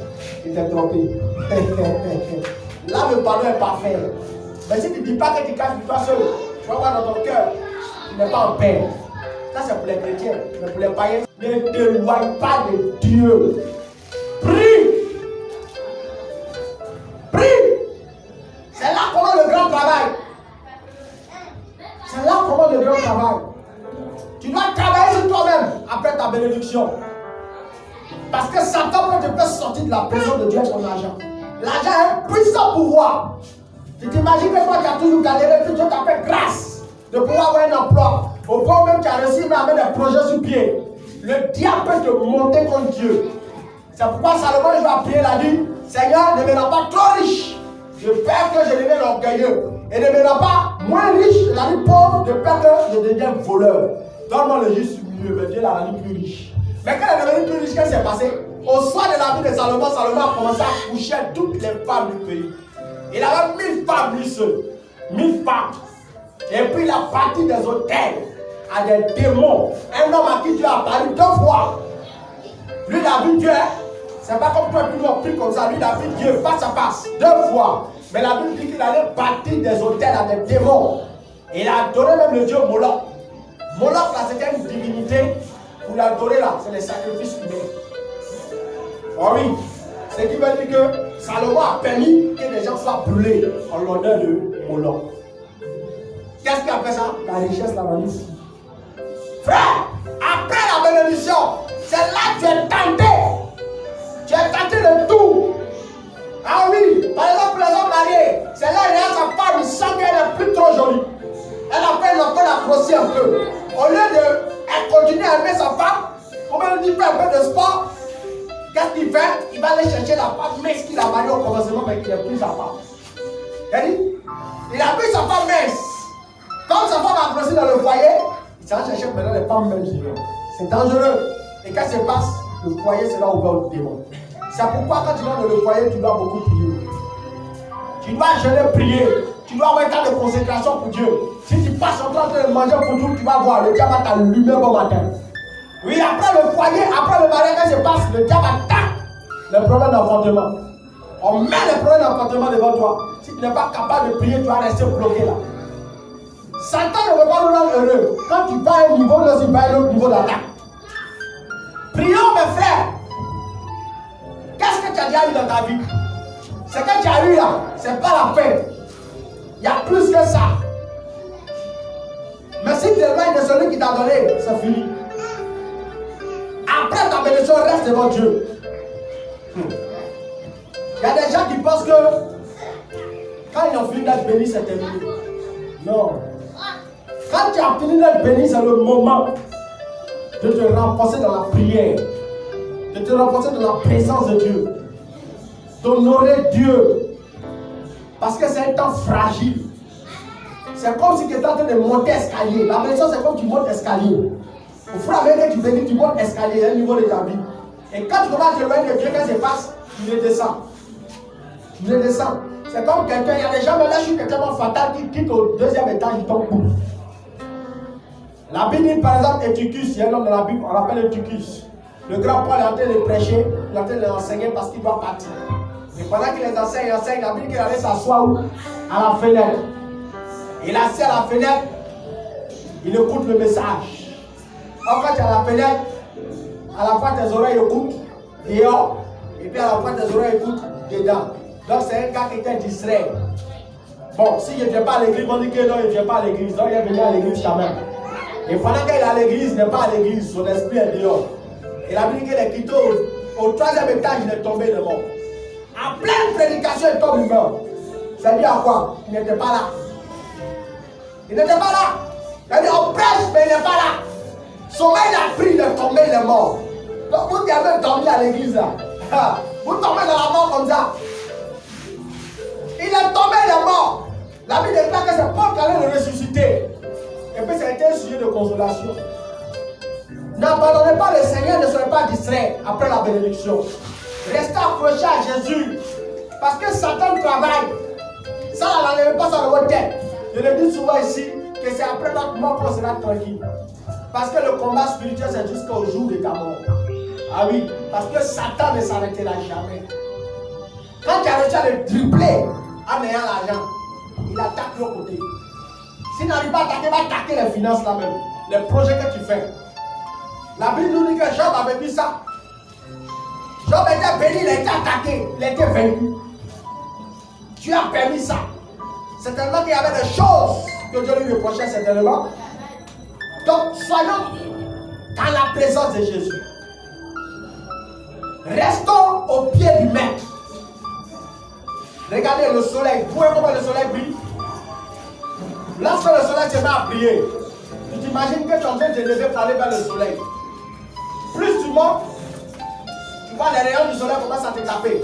[SPEAKER 1] il t'a trompé. Là, le pardon est parfait. Mais si tu ne dis pas que tu caches pour toi seul, tu vas voir dans ton cœur, tu n'es pas en paix. Ça, c'est pour les chrétiens. Mais pour les païens, ne t'éloigne pas de Dieu. Prie. Prie. C'est là qu'on a le grand travail. C'est là qu'on a le grand travail. Tu dois travailler sur toi-même après ta bénédiction. Parce que Satan peut te faire sortir de la présence de Dieu avec ton argent. L'argent a un puissant pouvoir. Tu t'imagines que toi, tu as toujours galéré, puis Dieu t'a fait grâce de pouvoir avoir un emploi. Au point même tu as réussi à mettre des projets sur pied. Le diable peut te monter contre Dieu. C'est pourquoi Salomon, je vais prier, il a dit, Seigneur, ne me rends pas trop riche, de peur que je devienne orgueilleux. Et ne me rends pas moins riche, il a dit pauvre, de peur que je devienne voleur. Donne-moi le juste milieu, mais Dieu l'a rendu plus riche. Mais quand il est devenu plus riche, qu'est-ce qui s'est passé? Au soir de la vie de Salomon, Salomon a commencé à coucher toutes les femmes du pays. Il avait 1000 femmes lui seul. 1000 femmes. Et puis il a parti des hôtels à des démons. Un homme à qui Dieu a parlé 2 fois. Lui, il a vu Dieu. C'est pas comme toi, puis nous on prie comme ça. Lui, il a vu Dieu face à face 2 fois. Mais la Bible dit qu'il allait partir des hôtels à des démons. Et il a adoré même le Dieu Moloch. Moloch, là, c'était une divinité. Pour l'adorer, là, c'est les sacrifices humains. Oh oui. Ce qui veut dire que Salomon a permis que les gens soient brûlés en l'honneur de Moloch. Qu'est-ce qu'il a fait ça? La richesse l'a rendu fou. Frère, après la bénédiction, c'est là que tu es tenté. Tu es tenté de tout. Ah oui, par exemple, les hommes mariés, c'est là qu'il y a sa femme, il sent qu'elle est plus trop jolie. Elle a peine encore la grossir un peu. Au lieu de continuer à aimer sa femme, on va lui dire faire un peu de sport. Qu'est-ce qu'il fait? Il va aller chercher la femme mince qu'il a mariée au commencement, mais qu'il n'a plus sa femme. Il a pris sa femme mince. Comme sa femme a grossi dans le foyer, il s'en chercher maintenant les femmes minces. C'est dangereux. Et quand ça se passe, le foyer sera ouvert au démon. C'est pourquoi quand tu vas dans le foyer, tu dois beaucoup prier. Tu dois jeûner, prier. Tu dois avoir un temps de consécration pour Dieu. Si tu passes en train de manger pour tout, tu vas voir, le diable va t'allumer bon matin. Oui, après le foyer, après le mariage, quand ça se passe, le diable attaque les problèmes d'enfantement. On met les problèmes d'enfantement devant toi. Si tu n'es pas capable de prier, tu vas rester bloqué là. Satan ne veut pas nous rendre heureux. Quand tu vas à un niveau, là, tu vas à un autre niveau d'attaque. Prions, mes frères. Qu'est-ce que tu as déjà eu dans ta vie? Ce que tu as eu là, ce n'est pas la fin. Il y a plus que ça. Mais si tu éloignes de celui qui t'a donné, c'est fini. Après ta bénédiction, reste devant Dieu. Il y a des gens qui pensent que quand ils ont fini d'être bénis, c'est terminé. Non. Quand tu as fini d'être béni, c'est le moment de te renforcer dans la prière, de te renforcer dans la présence de Dieu, d'honorer Dieu, Parce que c'est un temps fragile. C'est comme si tu étais en train de monter escalier. La maison, c'est comme tu montes escalier. Au fur et à mesure que tu bénis, tu montes escalier à un niveau de ta vie. Et quand tu commences à t'éloigner de Dieu, qu'est-ce qui se passe? Tu redescends. Tu redescends. C'est comme quelqu'un, il y a des gens, mais là, je suis tellement fatal qui quitte au deuxième étage, il tombe. La Bible dit, par exemple, Eutychus, il y a un homme dans la Bible, on l'appelle Eutychus. Le grand Paul est en train de prêcher, il est en train de l'enseigner parce qu'il doit partir. Et pendant qu'il les enseigne, la Bible dit qu'il allait s'asseoir où? À la fenêtre. Il est assis à la fenêtre, il écoute le message. Quand tu es à la fenêtre, à la fois tes oreilles écoutent dehors, et puis à la fois tes oreilles écoutent dedans. Donc c'est un gars qui était distrait. Bon, s'il ne vient pas à l'église, on dit que non, il ne vient pas à l'église. Donc il est venu à l'église quand même. Et pendant qu'il est à l'église, il n'est pas à l'église, son esprit est dehors. Et la Bible dit qu'il est quitté au troisième étage, il est tombé de mort. En pleine prédication, il tombe, il meurt. Ça dit à quoi? Il n'était pas là. Il n'était pas là. Il a dit on prêche, mais il n'est pas là. Son main il a pris, il est tombé, il est mort. Donc vous qui avez dormi à l'église là, vous tombez dans la mort comme ça. Il est tombé, il est mort. La Bible déclare que c'est Paul qui allait le ressusciter. Et puis ça a été un sujet de consolation. N'abandonnez pas le Seigneur, ne soyez pas distrait après la bénédiction. Restez accrochés à Jésus. Parce que Satan travaille. Ça, n'enlève pas ça dans votre tête. Je le dis souvent ici, que c'est après notre mort qu'on sera tranquille. Parce que le combat spirituel, c'est jusqu'au jour de ta mort. Ah oui, parce que Satan ne s'arrêtera jamais. Quand tu as réussi à le tripler en ayant l'argent, il attaque l'autre côté. S'il n'arrive pas à attaquer, il va attaquer les finances là-même. Les projets que tu fais. La Bible nous dit que Job avait vu ça. Job était béni, il a été attaqué, il a été vaincu. Tu as permis ça. Certainement qu'il y avait des choses que Dieu lui reprochait certainement. Donc, soyons dans la présence de Jésus. Restons au pied du maître. Regardez le soleil. Vous voyez comment le soleil brille? Lorsque le soleil se met à briller, tu t'imagines que tu es en train de te lever pour aller vers le soleil. Plus tu montes, tu vois les rayons du soleil commencent à te taper.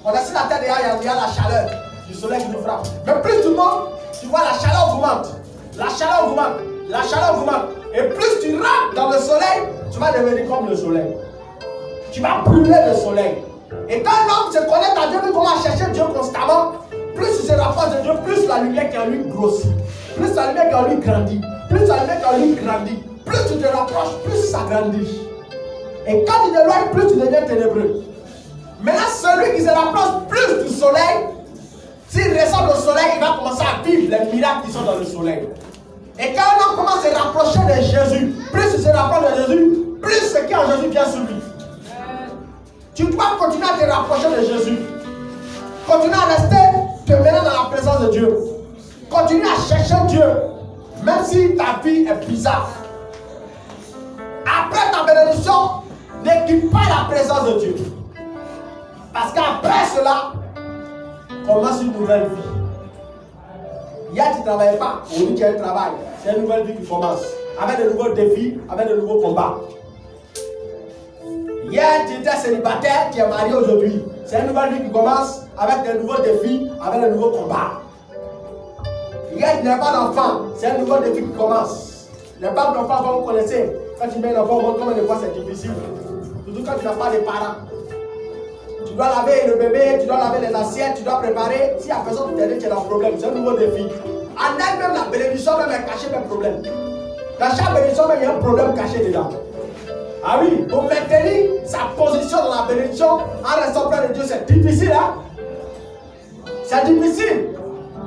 [SPEAKER 1] On est sur la terre derrière, il y a la chaleur du soleil qui nous frappe. Mais plus tu montes, tu vois la chaleur augmente. La chaleur augmente. La chaleur augmente. Et plus tu rentres dans le soleil, tu vas devenir comme le soleil. Tu vas brûler le soleil. Et quand l'homme se connecte à Dieu, il commence à chercher Dieu constamment. Plus il se rapproche de Dieu, plus la lumière qui est en lui grossit. Plus la lumière qui est en lui grandit. Plus la lumière qui est en lui grandit. Plus tu te rapproches, plus ça grandit. Et quand tu t'éloignes, plus tu deviens ténébreux. Maintenant, celui qui se rapproche plus du soleil, s'il ressent le soleil, il va commencer à vivre les miracles qui sont dans le soleil. Et quand un homme commence à se rapprocher de Jésus, plus il se rapproche de Jésus, plus ce qui est en Jésus vient sur lui. Tu dois continuer à te rapprocher de Jésus. Continue à rester demeurant dans la présence de Dieu. Continue à chercher Dieu, même si ta vie est bizarre. Après ta bénédiction, ne quitte pas la présence de Dieu. Parce qu'après cela, commence une nouvelle vie. Hier, tu ne travaillais pas. Aujourd'hui, tu as un travail. C'est une nouvelle vie qui commence. Avec de nouveaux défis, avec de nouveaux combats. Hier, tu étais célibataire, tu es marié aujourd'hui. C'est une nouvelle vie qui commence avec de nouveaux défis, avec de nouveaux combats. Hier, tu n'as pas d'enfant. C'est un nouveau défi qui commence. Les pas d'enfant, vous connaissez. Quand tu mets un enfant au monde, comme des fois c'est difficile. Surtout quand tu n'as pas de parents. Tu dois laver le bébé, tu dois laver les assiettes, tu dois préparer. Si la personne t'aide, tu as un problème. C'est un nouveau défi. En elle-même, la bénédiction même est cachée d'un problème. Dans chaque bénédiction, même, il y a un problème caché dedans. Ah oui, pour maintenir sa position dans la bénédiction en restant près de Dieu, c'est difficile, hein? C'est difficile.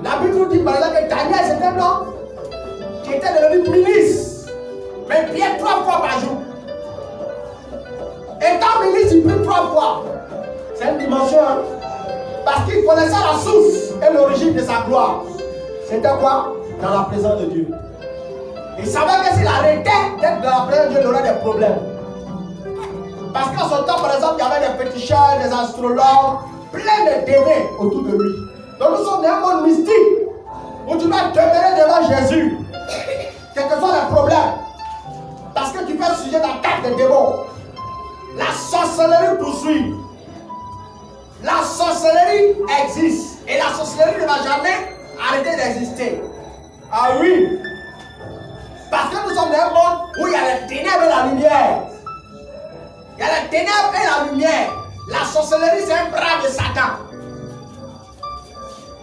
[SPEAKER 1] La Bible nous dit par exemple que Daniel, c'était un homme qui était devenu ministre, mais bien 3 fois par jour. Étant ministre, il prie 3 fois. C'est une dimension, hein? Parce qu'il connaissait la source et l'origine de sa gloire. C'était quoi? Dans la présence de Dieu. Il savait que s'il arrêtait d'être dans la présence de Dieu, il aurait des problèmes. Parce qu'en son temps, par exemple, il y avait des féticheurs, des astrologues, plein de démons autour de lui. Donc nous sommes dans un monde mystique où tu dois demeurer devant Jésus. Quels que soient les problèmes. Parce que tu peux être sujet d'attaque des démons. La sorcellerie poursuit. La sorcellerie existe. Et la sorcellerie sorcellerie ne va jamais arrêter d'exister. Ah oui. Parce que nous sommes dans un monde où il y a les ténèbres et la lumière. Il y a les ténèbres et la lumière. La sorcellerie, c'est un bras de Satan.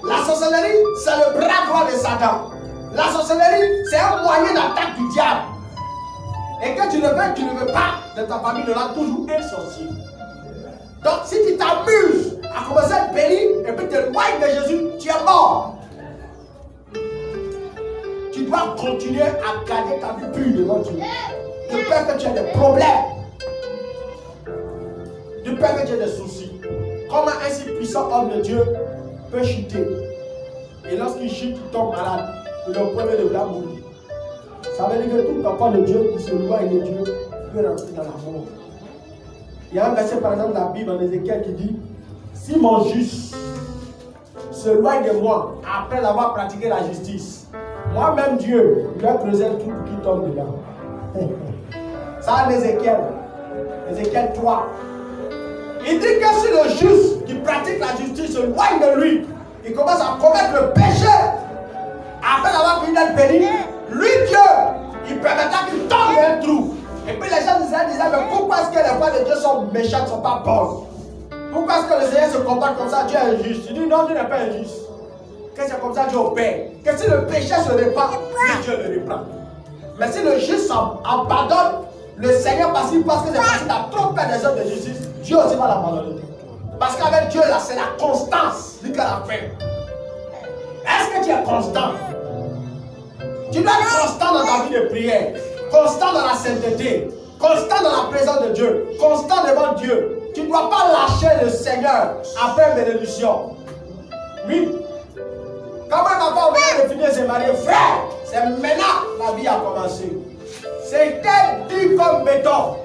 [SPEAKER 1] La sorcellerie, c'est le bras droit de Satan. La sorcellerie, c'est un moyen d'attaque du diable. Et que tu ne veux pas, de ta famille, il y aura toujours un sorcier. Donc, si tu t'amuses à commencer à te bénir et puis te éloigner de Jésus, tu es mort. Tu dois continuer à garder ta vie pure devant Dieu. De peur que tu aies des problèmes. De peur que tu aies des soucis. Comment un si puissant homme de Dieu peut chuter? Et lorsqu'il chute, il tombe malade. Il est au point de vouloir mourir. Ça veut dire que tout enfant de Dieu qui se loigne de Dieu peut rentrer dans la mort. Il y a un verset par exemple dans la Bible en Ézéchiel qui dit: si mon juste se loigne de moi après avoir pratiqué la justice, moi-même Dieu, il va creuser le trou qui tombe dedans. Ça en Ézéchiel 3. Il dit que si le juste qui pratique la justice se loigne de lui, il commence à commettre le péché après avoir fini d'être béni, lui Dieu, il permettra qu'il tombe dans un trou. Et puis les gens disaient, mais pourquoi est-ce que les voix de Dieu sont méchantes, ne sont pas bonnes? Pourquoi est-ce que le Seigneur se comporte comme ça? Dieu est injuste. Il dit non, Dieu n'est pas injuste. Que c'est comme ça Dieu opère. Que si le péché se répand, Dieu le reprend. Mais si le juste abandonne le Seigneur parce que c'est parce qu'il a trop fait des œuvres de justice, Dieu aussi va l'abandonner. Parce qu'avec Dieu, là, c'est la constance jusqu'à la fin. Est-ce que tu es constant? Tu dois être constant dans ta vie de prière, constant dans la sainteté, constant dans la présence de Dieu, constant devant Dieu. Tu ne dois pas lâcher le Seigneur après une bénédiction. Oui. Quand un enfant vient de finir de se marier, frère, c'est maintenant la vie a commencé. C'était dit comme béton.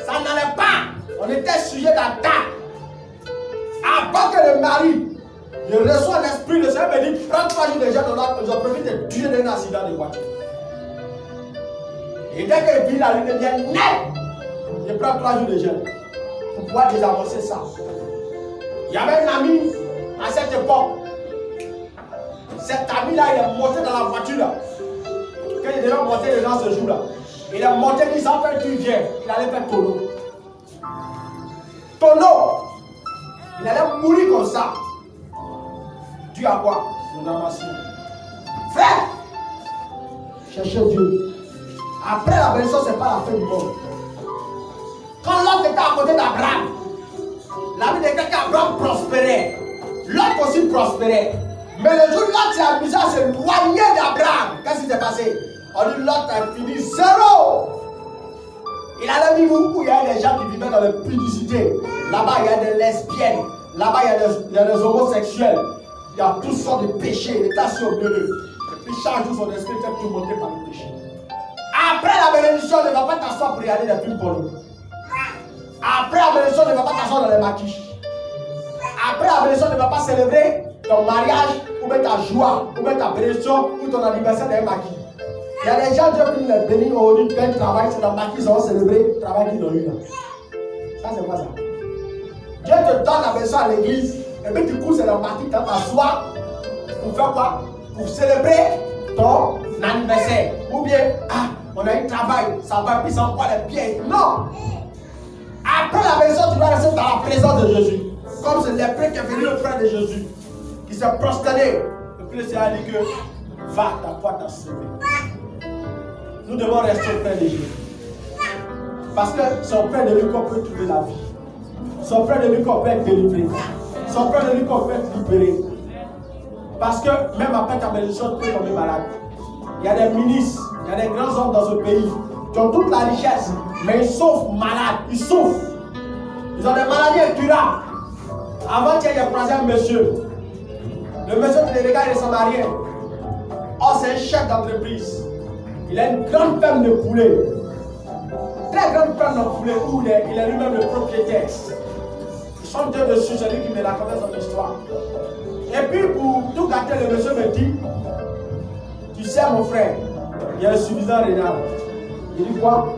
[SPEAKER 1] Ça n'allait pas. On était sujet d'attaque. Avant que le mari ne reçoit l'esprit, le Seigneur me dit, prends 3 jours de jeûne, ils ont prévu de tuer d'un accident de voiture. Et dès que vit la lune devient nette, je prends 3 jours de jeûne pour pouvoir désamorcer ça. Il y avait un ami à cette époque. Cet ami-là, il est monté dans la voiture là. Quand il devait monter dedans ce jour-là, il est monté, il s'en fait tu viens. Il allait faire tonneau. Tonneau. Il allait mourir comme ça. Dieu à quoi? Nous ramassons. Frère, cherchez Dieu. Après la bénédiction, ce n'est pas la fin du monde. Quand l'autre était à côté d'Abraham, la vie de quelqu'un, Abraham prospérait. L'autre aussi prospérait. Mais le jour où l'autre s'est amusé à se éloigner d'Abraham, qu'est-ce qui s'est passé? On dit l'autre a fini zéro. Il allait vivre où il y a des gens qui vivaient dans la publicité. Là-bas, il y a des lesbiennes. Là-bas, il y a des homosexuels. Il y a toutes sortes de péchés. Il était assis au milieu d'eux. Et puis chaque jour, son esprit était tourmenté par le péché. Après la bénédiction, ne va pas t'asseoir pour regarder des pubs pour nous. Après la bénédiction, ne va pas t'asseoir dans les maquillages. Après la bénédiction, ne va pas célébrer ton mariage, ou bien ta joie, ou bien ta bénédiction, ou ton anniversaire d'un maquis. Il y a des gens qui ont les bénis aujourd'hui, quand ils travaillent, c'est dans le maquis, ils ont célébré le travail qu'ils ont eu là. Ça, c'est quoi ça? Dieu te donne la bénédiction à l'église, et puis du coup, c'est dans le maquis, tu t'assois pour faire quoi? Pour célébrer ton anniversaire. Ou bien, on a eu travail, ça va, puis ça envoie les pieds. Non! Après la bénédiction, tu vas rester dans la présence de Jésus. Comme c'est l'esprit qui est venu auprès de Jésus, qui s'est prosterné. Et puis le Seigneur dit que va, ta foi t'a sauvé. Nous devons rester auprès de Jésus. Parce que c'est auprès de lui qu'on peut trouver la vie. C'est auprès de lui qu'on peut être délivré. C'est auprès de lui qu'on peut être libéré. Parce que même après ta bénédiction, tu peux tomber malade. Il y a des ministres, il y a des grands hommes dans ce pays qui ont toute la richesse, mais ils souffrent malades, ils souffrent. Ils ont des maladies incurables. Avant-hier, j'ai croisé un monsieur. Le monsieur qui les regarde, il ne s'en a rien. Oh, c'est un chef d'entreprise. Il a une grande ferme de poulet. Très grande ferme de poulet où il est lui-même le propriétaire. Ils sont deux dessus, c'est lui qui me raconte son histoire. Et puis, pour tout gâter, le monsieur me dit, tu sais mon frère, il y a un suffisant rénal. Il dit quoi?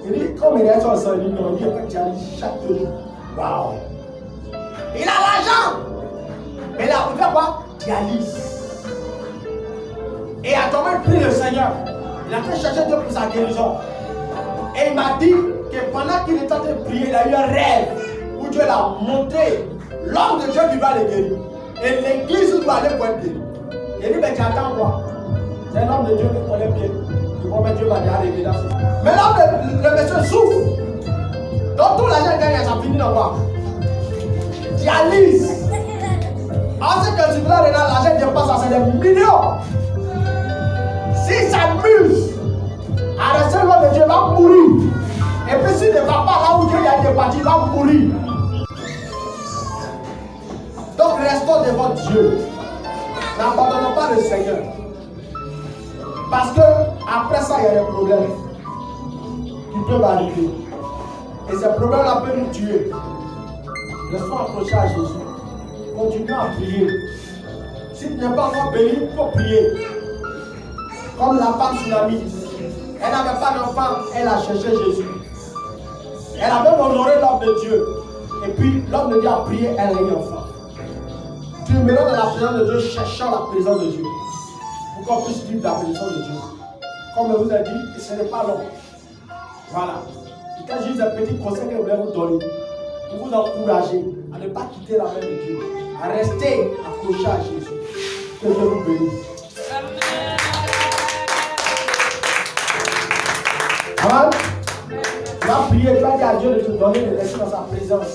[SPEAKER 1] Il dit, comme il est sur le sol, il dit, en fait, tu as dit chaque jour. Waouh! Il a l'argent! Mais là, il fait quoi? Dialyse. Et à moment, il prie le Seigneur. Il a fait chercher Dieu pour sa guérison. Et il m'a dit que pendant qu'il était en train de prier, il a eu un rêve où Dieu l'a monté. L'homme de Dieu qui va le guérir. Et l'église doit aller pour être guéri. Il dit, mais tu attends quoi? C'est un homme de Dieu qui connaît bien. Il dit, mais Dieu va bien arriver dans ce. Mais là, le monsieur souffre. Donc tout l'argent gagne, ça finit dans quoi? Dialyse. En ce que tu veux là, l'argent dépasse, ça c'est des millions. S'il s'amuse à rester loin de Dieu, il va mourir. Et puis s'il ne va pas là où Dieu a débattu, il va mourir. Donc restons devant Dieu. N'abandonnons pas le Seigneur. Parce que après ça, il y a des problèmes qui peuvent arriver. Et ces problèmes-là peuvent nous tuer. Laissons approcher à Jésus. Continuons à prier. Si tu n'es pas encore béni, il faut prier. Comme la femme tsunami. Elle n'avait pas d'enfant, elle a cherché Jésus. Elle a même honoré l'homme de Dieu. Et puis l'homme de Dieu a prié, elle a eu un enfant. Tu es maintenant dans la présence de Dieu, cherchant la présence de Dieu. Pour qu'on puisse vivre la présence de Dieu. Comme je vous ai dit, ce n'est pas long. Voilà. Il y a juste un petit conseil que je voulais vous donner. Pour vous encourager à ne pas quitter la main de Dieu. À rester accroché à Jésus. Que Dieu vous bénisse. Amen. Tu vas prier, tu vas dire à Dieu de te donner, de rester dans sa présence.